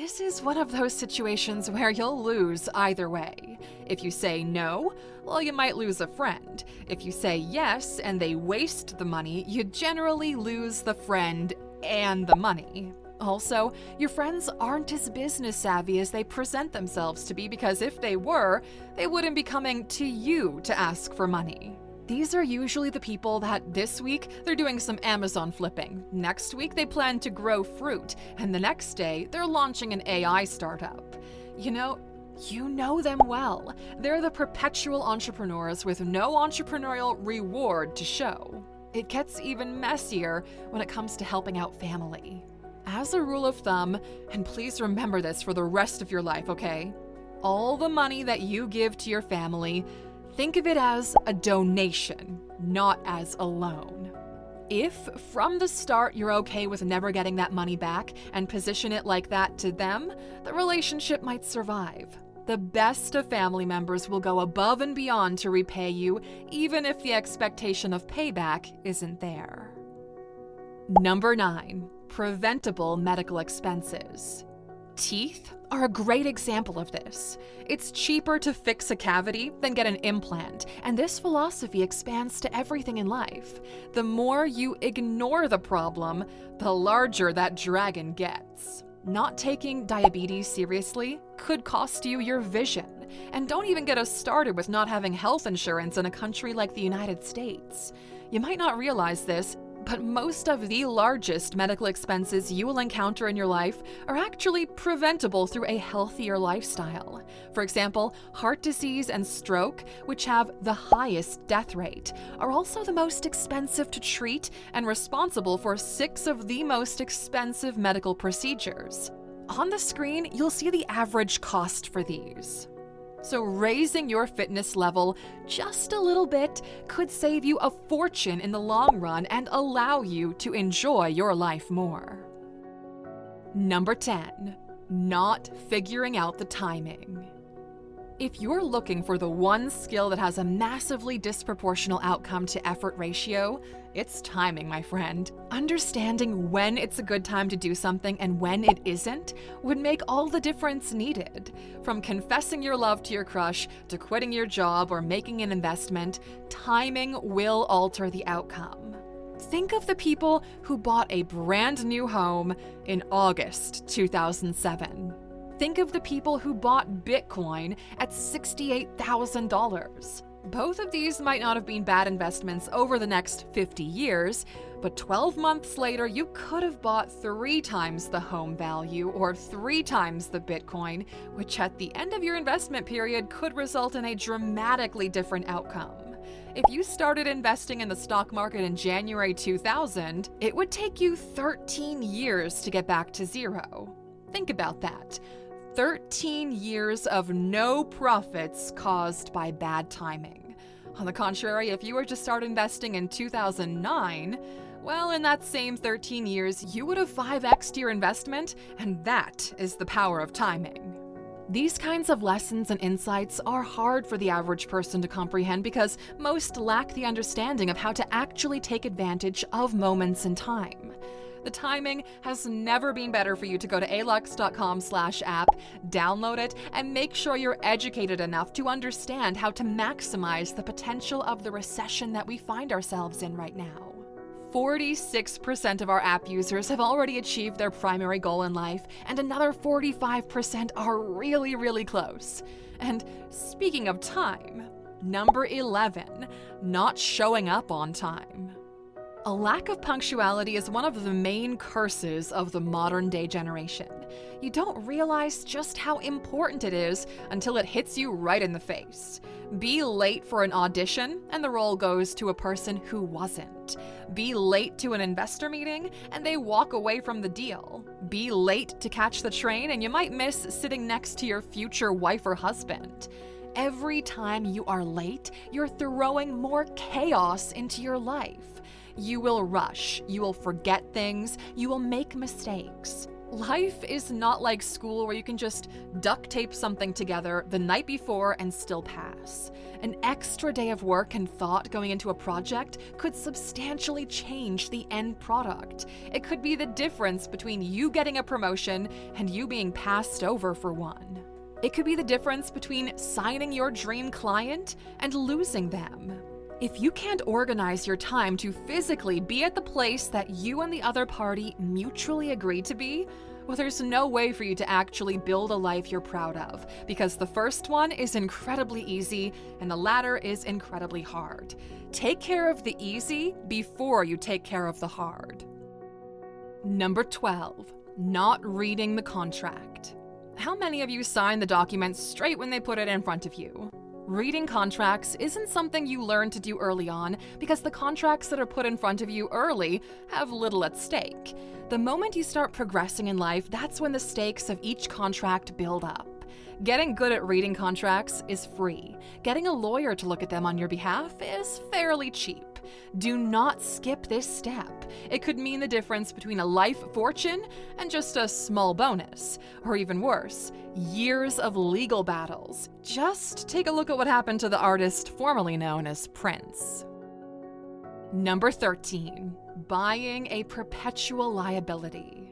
This is one of those situations where you'll lose either way. If you say no, well, you might lose a friend. If you say yes and they waste the money, you generally lose the friend and the money. Also, your friends aren't as business savvy as they present themselves to be, because if they were, they wouldn't be coming to you to ask for money. These are usually the people that this week they're doing some Amazon flipping, next week they plan to grow fruit, and the next day they're launching an AI startup. You know them well. They're the perpetual entrepreneurs with no entrepreneurial reward to show. It gets even messier when it comes to helping out family. As a rule of thumb, and please remember this for the rest of your life, okay? All the money that you give to your family, think of it as a donation, not as a loan. If from the start you're okay with never getting that money back and position it like that to them, the relationship might survive. The best of family members will go above and beyond to repay you, even if the expectation of payback isn't there. Number 9, preventable medical expenses. Teeth are a great example of this. It's cheaper to fix a cavity than get an implant, and this philosophy expands to everything in life. The more you ignore the problem, the larger that dragon gets. Not taking diabetes seriously could cost you your vision, and don't even get us started with not having health insurance in a country like the United States. You might not realize this, but most of the largest medical expenses you will encounter in your life are actually preventable through a healthier lifestyle. For example, heart disease and stroke, which have the highest death rate, are also the most expensive to treat and responsible for 6 of the most expensive medical procedures. On the screen, you'll see the average cost for these. So raising your fitness level just a little bit could save you a fortune in the long run and allow you to enjoy your life more. Number 10, not figuring out the timing. If you're looking for the one skill that has a massively disproportional outcome to effort ratio, it's timing, my friend. Understanding when it's a good time to do something and when it isn't would make all the difference needed. From confessing your love to your crush to quitting your job or making an investment, timing will alter the outcome. Think of the people who bought a brand new home in August 2007. Think of the people who bought Bitcoin at $68,000. Both of these might not have been bad investments over the next 50 years, but 12 months later, you could have bought 3 times the home value or 3 times the Bitcoin, which at the end of your investment period could result in a dramatically different outcome. If you started investing in the stock market in January 2000, it would take you 13 years to get back to zero. Think about that. 13 years of no profits caused by bad timing. On the contrary, if you were to start investing in 2009, well, in that same 13 years, you would have 5x'd your investment, and that is the power of timing. These kinds of lessons and insights are hard for the average person to comprehend because most lack the understanding of how to actually take advantage of moments in time. The timing has never been better for you to go to alux.com/app, download it, and make sure you're educated enough to understand how to maximize the potential of the recession that we find ourselves in right now. 46% of our app users have already achieved their primary goal in life, and another 45% are really, really close. And speaking of time, number 11, not showing up on time. A lack of punctuality is one of the main curses of the modern-day generation. You don't realize just how important it is until it hits you right in the face. Be late for an audition, and the role goes to a person who wasn't. Be late to an investor meeting, and they walk away from the deal. Be late to catch the train, and you might miss sitting next to your future wife or husband. Every time you are late, you're throwing more chaos into your life. You will rush, you will forget things, you will make mistakes. Life is not like school where you can just duct tape something together the night before and still pass. An extra day of work and thought going into a project could substantially change the end product. It could be the difference between you getting a promotion and you being passed over for one. It could be the difference between signing your dream client and losing them. If you can't organize your time to physically be at the place that you and the other party mutually agreed to be, well, there's no way for you to actually build a life you're proud of, because the first one is incredibly easy and the latter is incredibly hard. Take care of the easy before you take care of the hard. Number 12, not reading the contract. How many of you sign the document straight when they put it in front of you? Reading contracts isn't something you learn to do early on because the contracts that are put in front of you early have little at stake. The moment you start progressing in life, that's when the stakes of each contract build up. Getting good at reading contracts is free. Getting a lawyer to look at them on your behalf is fairly cheap. Do not skip this step. It could mean the difference between a life fortune and just a small bonus. Or even worse, years of legal battles. Just take a look at what happened to the artist formerly known as Prince. Number 13, buying a perpetual liability.